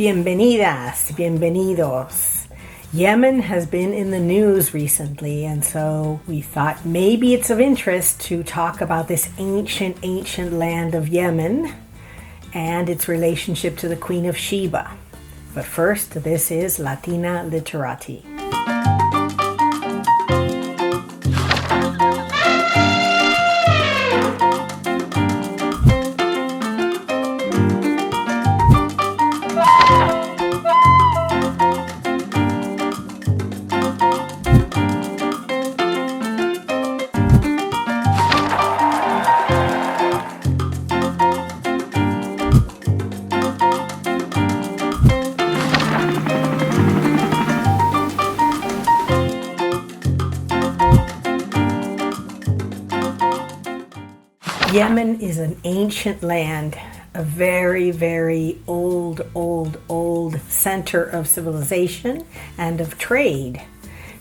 Bienvenidas, bienvenidos. Yemen has been in the news recently, and so we thought maybe it's of interest to talk about this ancient land of Yemen and its relationship to the Queen of Sheba. But first, this is Latina Literati. Yemen is an ancient land, a very old center of civilization and of trade.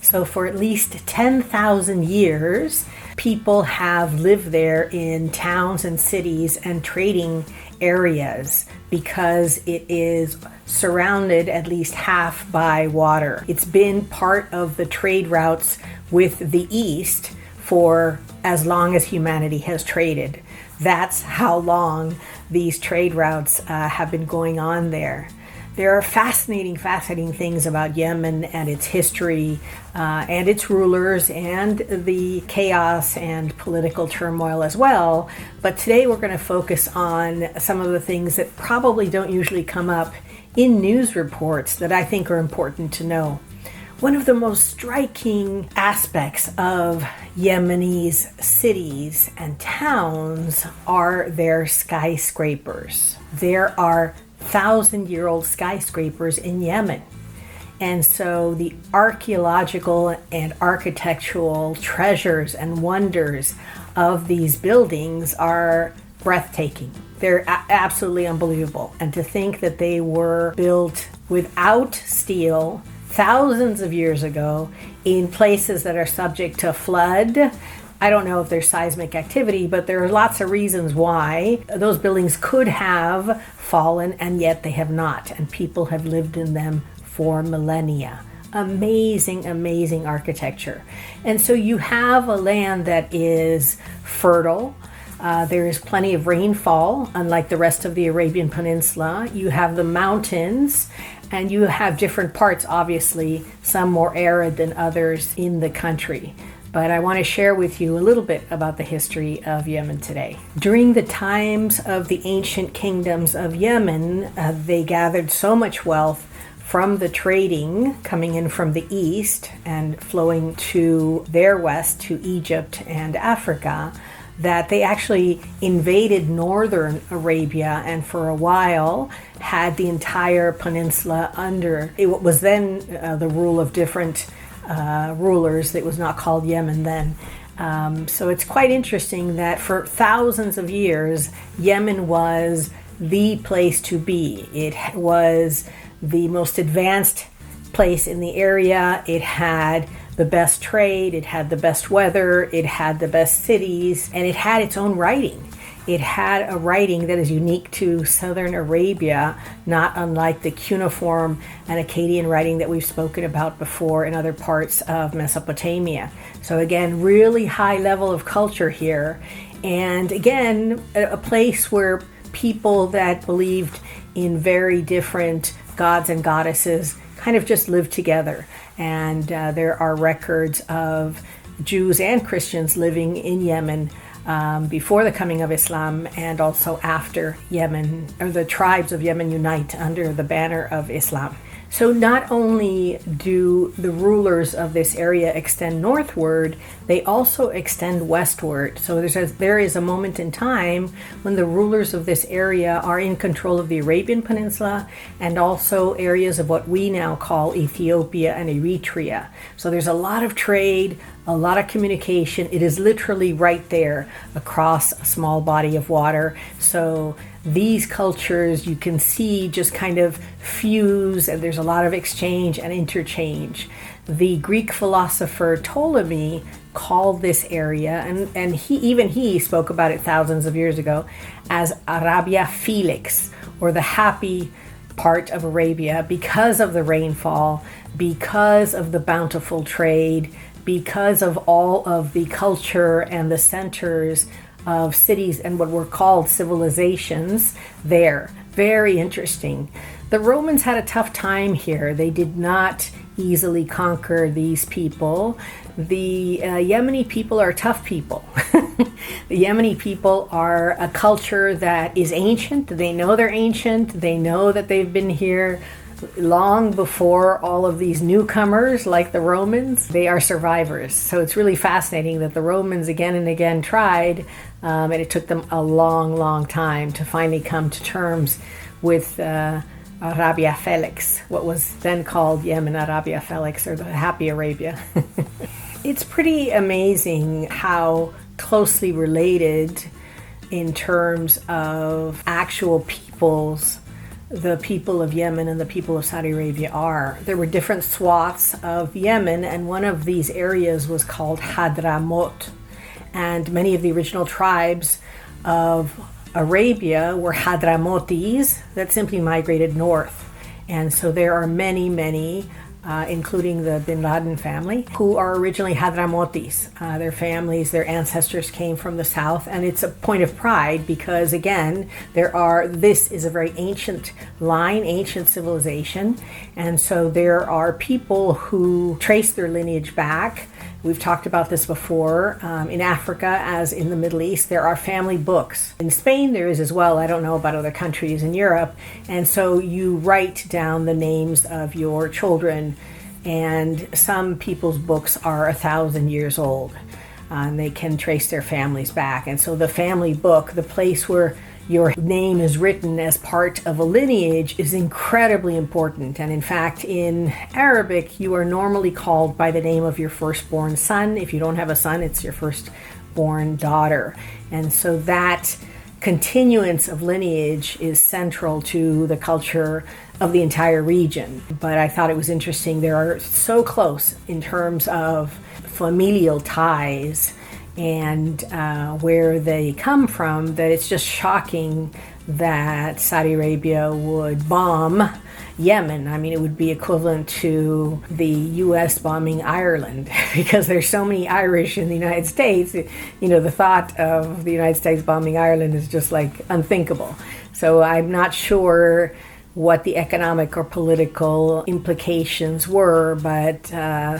So for at least 10,000 years, people have lived there in towns and cities and trading areas because it is surrounded at least half by water. It's been part of the trade routes with the East for as long as humanity has traded. That's how long these trade routes have been going on there. There are fascinating things about Yemen and its history and its rulers and the chaos and political turmoil as well. But today we're going to focus on some of the things that probably don't usually come up in news reports that I think are important to know. One of the most striking aspects of Yemeni's cities and towns are their skyscrapers. There are 1,000-year-old skyscrapers in Yemen. And so the archaeological and architectural treasures and wonders of these buildings are breathtaking. They're absolutely unbelievable. And to think that they were built without steel thousands of years ago in places that are subject to flood. I don't know if there's seismic activity, but there are lots of reasons why those buildings could have fallen, and yet they have not, and people have lived in them for millennia. Amazing architecture. And so you have a land that is fertile. There is plenty of rainfall, unlike the rest of the Arabian Peninsula. You have the mountains, and you have different parts, obviously, some more arid than others in the country. But I want to share with you a little bit about the history of Yemen today. During the times of the ancient kingdoms of Yemen, they gathered so much wealth from the trading coming in from the east and flowing to their west, to Egypt and Africa, that they actually invaded northern Arabia and for a while had the entire peninsula under it was then the rule of different rulers. It was not called Yemen then. So it's quite interesting that for thousands of years, Yemen was the place to be. It was the most advanced place in the area. It had the best trade, it had the best weather, it had the best cities, and it had its own writing. It had a writing that is unique to southern Arabia, not unlike the cuneiform and Akkadian writing that we've spoken about before in other parts of Mesopotamia. So again, really high level of culture here. And again, a place where people that believed in very different gods and goddesses kind of just lived together. And there are records of Jews and Christians living in Yemen before the coming of Islam and also after Yemen, or the tribes of Yemen unite under the banner of Islam. So not only do the rulers of this area extend northward, they also extend westward. So there is a moment in time when the rulers of this area are in control of the Arabian Peninsula and also areas of what we now call Ethiopia and Eritrea. So there's a lot of trade, a lot of communication. It is literally right there across a small body of water. So these cultures, you can see, just kind of fuse, and there's a lot of exchange and interchange. The Greek philosopher Ptolemy called this area, and he spoke about it thousands of years ago, as Arabia Felix, or the happy part of Arabia because of the rainfall, because of the bountiful trade, because of all of the culture and the centers of cities and what were called civilizations there. Very interesting. The Romans had a tough time here. They did not easily conquer these people. The Yemeni people are tough people. The Yemeni people are a culture that is ancient. They know they're ancient. They know that they've been here long before all of these newcomers like the Romans. They are survivors. So it's really fascinating that the Romans again and again tried, and it took them a long, long time to finally come to terms with Arabia Felix, what was then called Yemen, Arabia Felix, or the Happy Arabia. It's pretty amazing how closely related in terms of actual peoples the people of Yemen and the people of Saudi Arabia are. There were different swaths of Yemen, and one of these areas was called Hadramaut. And many of the original tribes of Arabia were Hadramautis that simply migrated north. And so there are many, including the Bin Laden family, who are originally Hadramautis. Their families, their ancestors came from the south, and it's a point of pride because, again, this is a very ancient line, ancient civilization, and so there are people who trace their lineage back. We've talked about this before. In Africa, as in the Middle East, there are family books. In Spain, there is as well. I don't know about other countries in Europe. And so you write down the names of your children, and some people's books are 1,000 years old, and they can trace their families back. And so the family book, the place where your name is written as part of a lineage, is incredibly important. And in fact, in Arabic, you are normally called by the name of your firstborn son. If you don't have a son, it's your firstborn daughter. And so that continuance of lineage is central to the culture of the entire region. But I thought it was interesting. They are so close in terms of familial ties and where they come from, that it's just shocking that Saudi Arabia would bomb Yemen. I mean, it would be equivalent to the U.S. bombing Ireland because there's so many Irish in the United States. The thought of the United States bombing Ireland is just like unthinkable. So I'm not sure what the economic or political implications were, but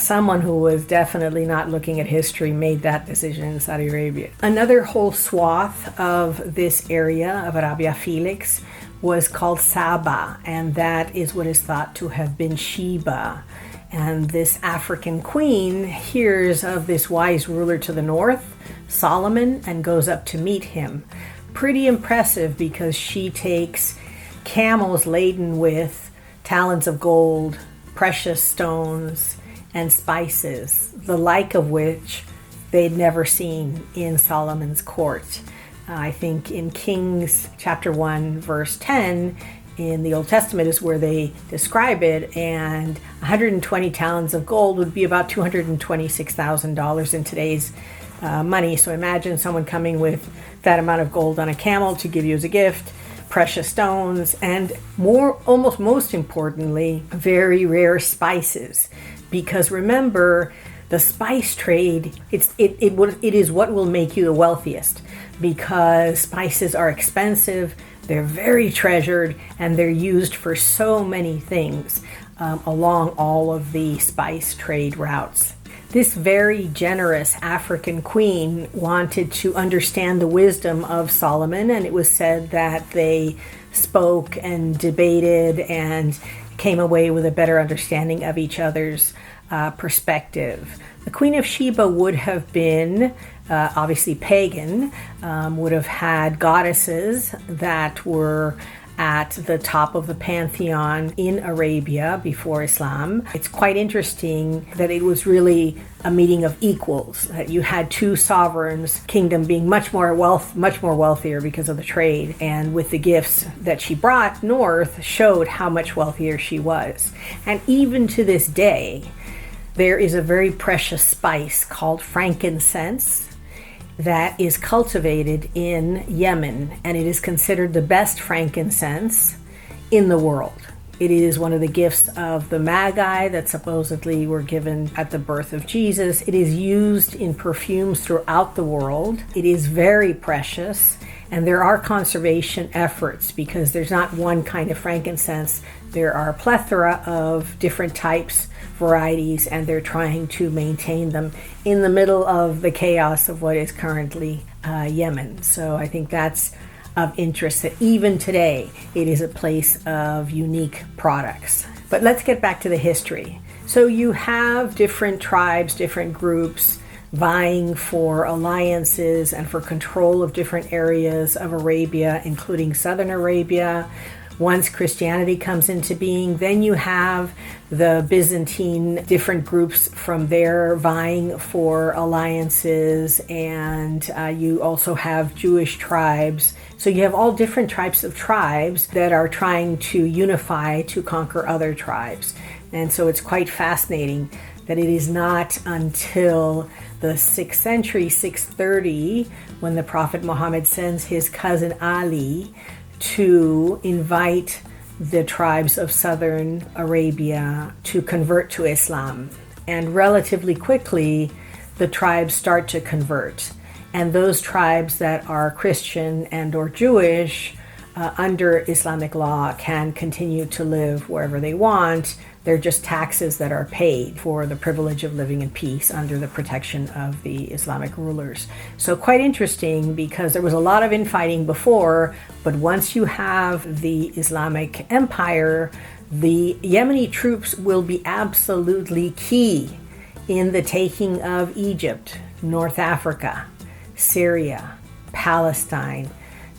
someone who was definitely not looking at history made that decision in Saudi Arabia. Another whole swath of this area of Arabia Felix was called Saba, and that is what is thought to have been Sheba. And this African queen hears of this wise ruler to the north, Solomon, and goes up to meet him. Pretty impressive because she takes camels laden with talents of gold, precious stones, and spices, the like of which they'd never seen in Solomon's court. I think in Kings chapter 1, verse 10, in the Old Testament is where they describe it, and 120 talents of gold would be about $226,000 in today's money. So imagine someone coming with that amount of gold on a camel to give you as a gift, precious stones, and almost most importantly, very rare spices. Because remember, the spice trade, it is what will make you the wealthiest, because spices are expensive, they're very treasured, and they're used for so many things along all of the spice trade routes. This very generous African queen wanted to understand the wisdom of Solomon, and it was said that they spoke and debated and came away with a better understanding of each other's perspective. The Queen of Sheba would have been obviously pagan, would have had goddesses that were at the top of the pantheon in Arabia before Islam. It's quite interesting that it was really a meeting of equals, that you had two sovereigns, kingdom being much more wealthier because of the trade, and with the gifts that she brought north showed how much wealthier she was. And even to this day, there is a very precious spice called frankincense that is cultivated in Yemen, and it is considered the best frankincense in the world. It is one of the gifts of the Magi that supposedly were given at the birth of Jesus. It is used in perfumes throughout the world. It is very precious, and there are conservation efforts because there's not one kind of frankincense. There are a plethora of different types, varieties, and they're trying to maintain them in the middle of the chaos of what is currently Yemen. So I think that's of interest, that even today it is a place of unique products. But let's get back to the history. So you have different tribes, different groups vying for alliances and for control of different areas of Arabia, including southern Arabia. Once Christianity comes into being, then you have the Byzantine different groups from there vying for alliances, and you also have Jewish tribes. So you have all different types of tribes that are trying to unify to conquer other tribes. And so it's quite fascinating that it is not until the 6th century, 630, when the Prophet Muhammad sends his cousin Ali to invite the tribes of southern Arabia to convert to Islam. And relatively quickly, the tribes start to convert. And those tribes that are Christian and or Jewish under Islamic law can continue to live wherever they want. They're just taxes that are paid for the privilege of living in peace under the protection of the Islamic rulers. So quite interesting, because there was a lot of infighting before, but once you have the Islamic Empire, the Yemeni troops will be absolutely key in the taking of Egypt, North Africa, Syria, Palestine,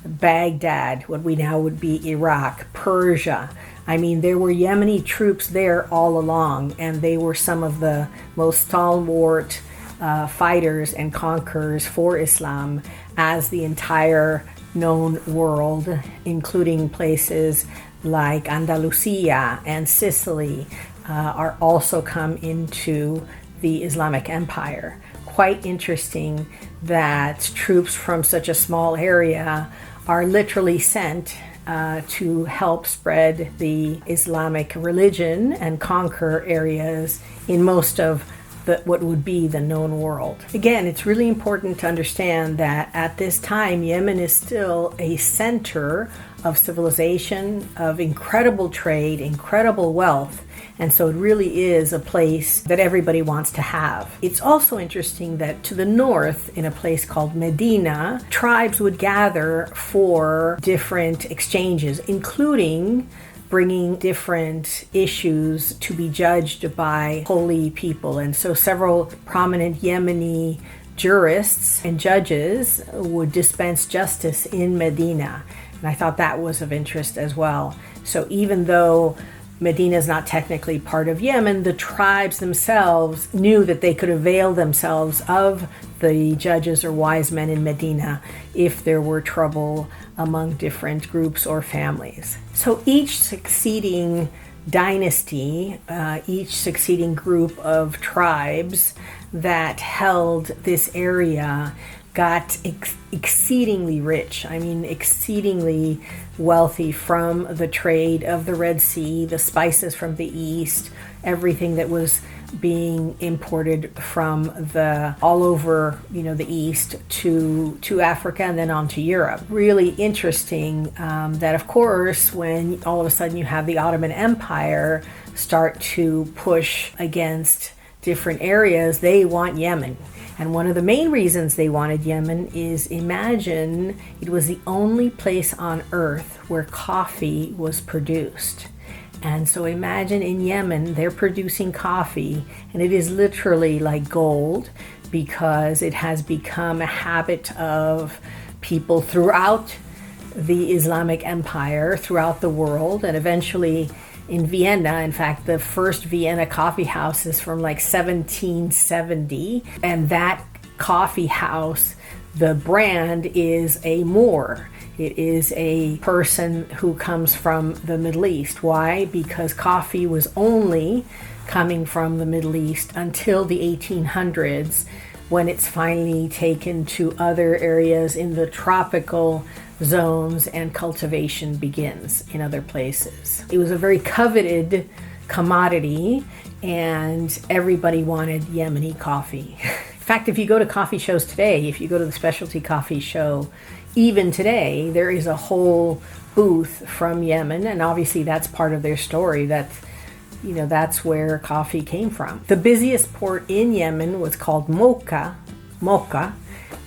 Baghdad, what we now would be Iraq, Persia. I mean, there were Yemeni troops there all along, and they were some of the most stalwart fighters and conquerors for Islam, as the entire known world, including places like Andalusia and Sicily, are also come into the Islamic Empire. Quite interesting that troops from such a small area are literally sent to help spread the Islamic religion and conquer areas in most of what would be the known world. Again, it's really important to understand that at this time, Yemen is still a center of civilization, of incredible trade, incredible wealth. And so it really is a place that everybody wants to have. It's also interesting that to the north, in a place called Medina, tribes would gather for different exchanges, including bringing different issues to be judged by holy people. And so several prominent Yemeni jurists and judges would dispense justice in Medina. And I thought that was of interest as well. So even though Medina is not technically part of Yemen, the tribes themselves knew that they could avail themselves of the judges or wise men in Medina if there were trouble among different groups or families. So each succeeding dynasty, each succeeding group of tribes that held this area got exceedingly rich. I mean, exceedingly wealthy from the trade of the Red Sea, the spices from the east, everything that was being imported from all over, the east to Africa and then on to Europe. Really interesting that, of course, when all of a sudden you have the Ottoman Empire start to push against different areas, they want Yemen. And one of the main reasons they wanted Yemen is, imagine it was the only place on earth where coffee was produced. And so imagine in Yemen, they're producing coffee, and it is literally like gold, because it has become a habit of people throughout the Islamic Empire, throughout the world, and eventually in Vienna. In fact, the first Vienna coffee house is from like 1770, and that coffee house, the brand is a Moor. It is a person who comes from the Middle East. Why? Because coffee was only coming from the Middle East until the 1800s, when it's finally taken to other areas in the tropical zones and cultivation begins in other places. It was a very coveted commodity, and everybody wanted Yemeni coffee. In fact, if you go to coffee shows today, if you go to the specialty coffee show, even today, there is a whole booth from Yemen, and obviously that's part of their story, that that's where coffee came from. The busiest port in Yemen was called Mocha,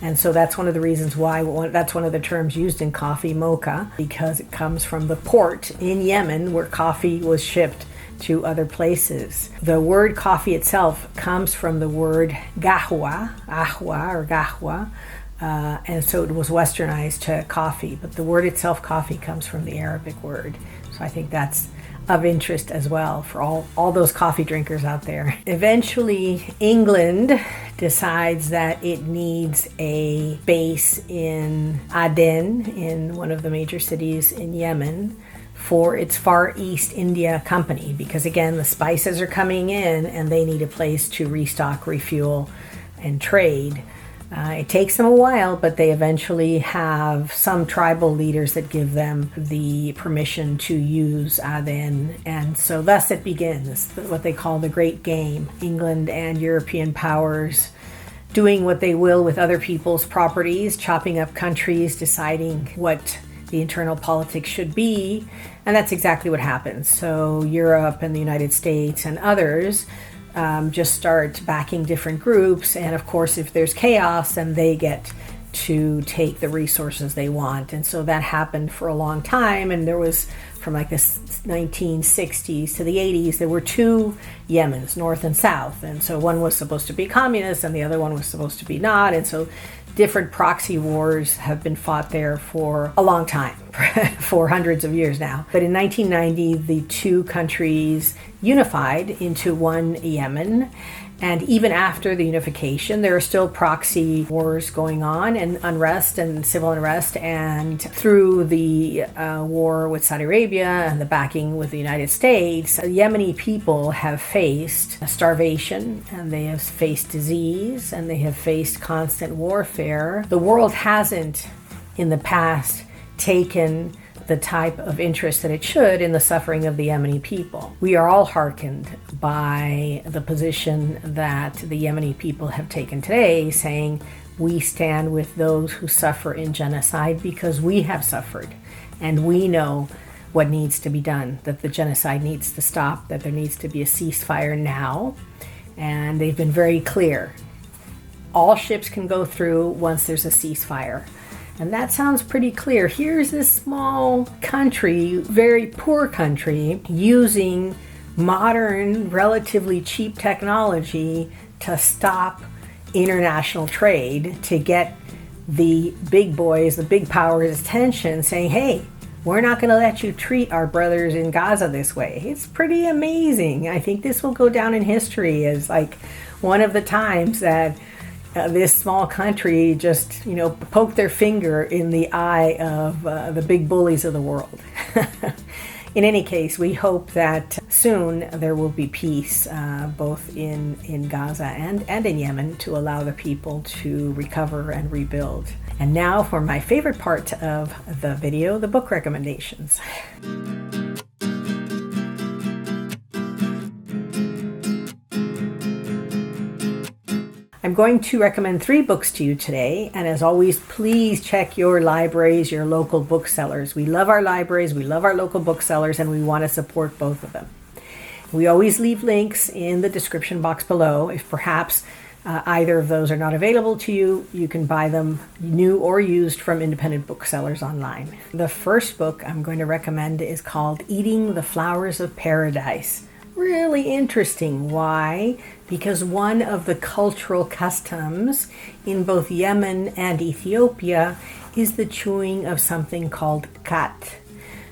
and so that's one of the reasons why, that's one of the terms used in coffee, mocha, because it comes from the port in Yemen where coffee was shipped to other places. The word coffee itself comes from the word gahwa, or gahwa, and so it was westernized to coffee, but the word itself, coffee, comes from the Arabic word. So I think that's of interest as well for all those coffee drinkers out there. Eventually, England decides that it needs a base in Aden, in one of the major cities in Yemen, for its Far East India Company, because again, the spices are coming in and they need a place to restock, refuel, and trade. It takes them a while, but they eventually have some tribal leaders that give them the permission to use Aden, and so thus it begins, what they call the Great Game. England and European powers doing what they will with other people's properties, chopping up countries, deciding what the internal politics should be, and that's exactly what happens. So Europe and the United States and others just start backing different groups, and of course if there's chaos, then they get to take the resources they want. And so that happened for a long time, and there was, from like the 1960s to the 80s, there were two Yemens, north and south, and so one was supposed to be communist and the other one was supposed to be not, and so different proxy wars have been fought there for a long time, for hundreds of years now. But in 1990, the two countries unified into one Yemen. And even after the unification, there are still proxy wars going on, and unrest and civil unrest. And through the war with Saudi Arabia and the backing with the United States, Yemeni people have faced starvation, and they have faced disease, and they have faced constant warfare. The world hasn't, in the past, taken the type of interest that it should in the suffering of the Yemeni people. We are all hearkened by the position that the Yemeni people have taken today, saying we stand with those who suffer in genocide because we have suffered and we know what needs to be done, that the genocide needs to stop, that there needs to be a ceasefire now. And they've been very clear. All ships can go through once there's a ceasefire. And that sounds pretty clear. Here's this small country, very poor country, using modern, relatively cheap technology to stop international trade, to get the big boys, the big powers' attention, saying, hey, we're not going to let you treat our brothers in Gaza this way. It's pretty amazing. I think this will go down in history as like one of the times that this small country just, poked their finger in the eye of the big bullies of the world. In any case, we hope that soon there will be peace, both in Gaza and in Yemen, to allow the people to recover and rebuild. And now for my favorite part of the video, the book recommendations. I'm going to recommend 3 books to you today, and as always, please check your libraries, your local booksellers. We love our libraries, we love our local booksellers, and we want to support both of them. We always leave links in the description box below. If perhaps either of those are not available to you, you can buy them new or used from independent booksellers online. The first book I'm going to recommend is called Eating the Flowers of Paradise. Really interesting. Why? Because one of the cultural customs in both Yemen and Ethiopia is the chewing of something called kat.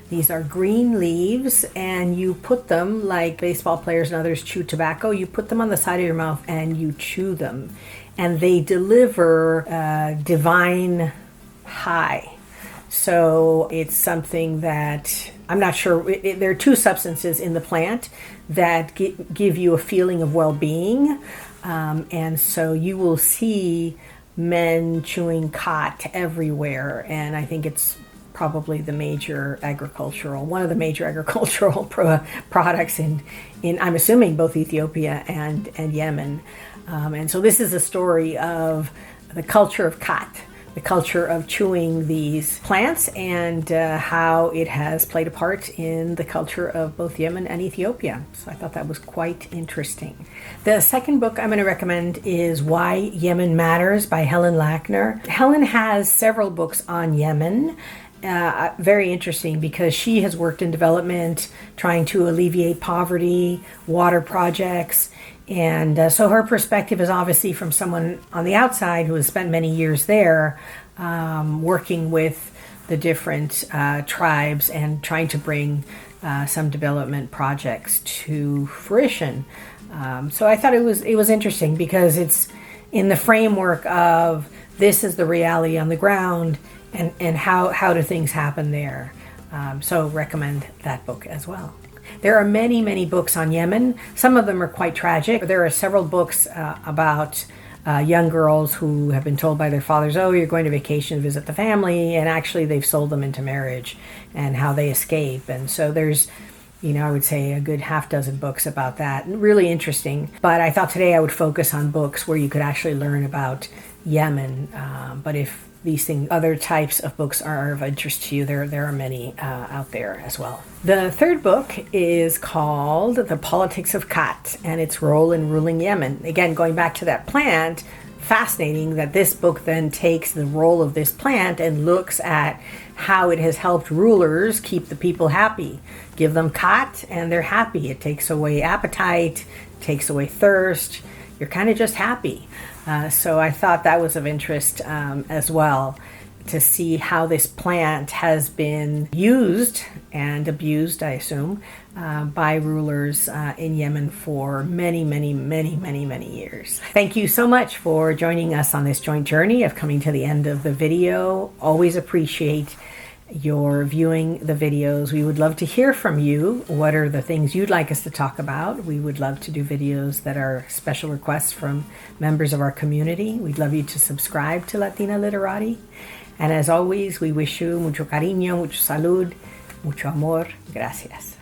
These are green leaves, and you put them, like baseball players and others chew tobacco, you put them on the side of your mouth and you chew them. And they deliver a divine high. So it's something that, I'm not sure, there are 2 substances in the plant that give you a feeling of well-being. And so you will see men chewing khat everywhere. And I think it's probably the major agricultural, one of the major agricultural products in, I'm assuming, both Ethiopia and Yemen. And so this is a story of the culture of khat, the culture of chewing these plants, and how it has played a part in the culture of both Yemen and Ethiopia. So I thought that was quite interesting. The second book I'm going to recommend is Why Yemen Matters by Helen Lackner. Helen has several books on Yemen. Very interesting because she has worked in development, trying to alleviate poverty, water projects, and so her perspective is obviously from someone on the outside who has spent many years there, working with the different tribes and trying to bring some development projects to fruition. So I thought it was interesting because it's in the framework of this is the reality on the ground, and how do things happen there. So recommend that book as well. There are many, many books on Yemen. Some of them are quite tragic. There are several books about young girls who have been told by their fathers, oh, you're going to vacation to visit the family, and actually they've sold them into marriage, and how they escape. And so there's, I would say a good half dozen books about that. Really interesting. But I thought today I would focus on books where you could actually learn about Yemen. But if these things, other types of books are of interest to you, there are many out there as well. The third book is called The Politics of Khat and Its Role in Ruling Yemen. Again, going back to that plant, fascinating that this book then takes the role of this plant and looks at how it has helped rulers keep the people happy. Give them khat and they're happy. It takes away appetite, takes away thirst. You're kind of just happy. So I thought that was of interest as well, to see how this plant has been used and abused, I assume, by rulers in Yemen for many, many, many, many, many years. Thank you so much for joining us on this joint journey of coming to the end of the video. Always appreciate your viewing the videos. We would love to hear from you. What are the things you'd like us to talk about? We would love to do videos that are special requests from members of our community. We'd love you to subscribe to Latina Literati. And as always, we wish you mucho cariño, mucho salud, mucho amor. Gracias.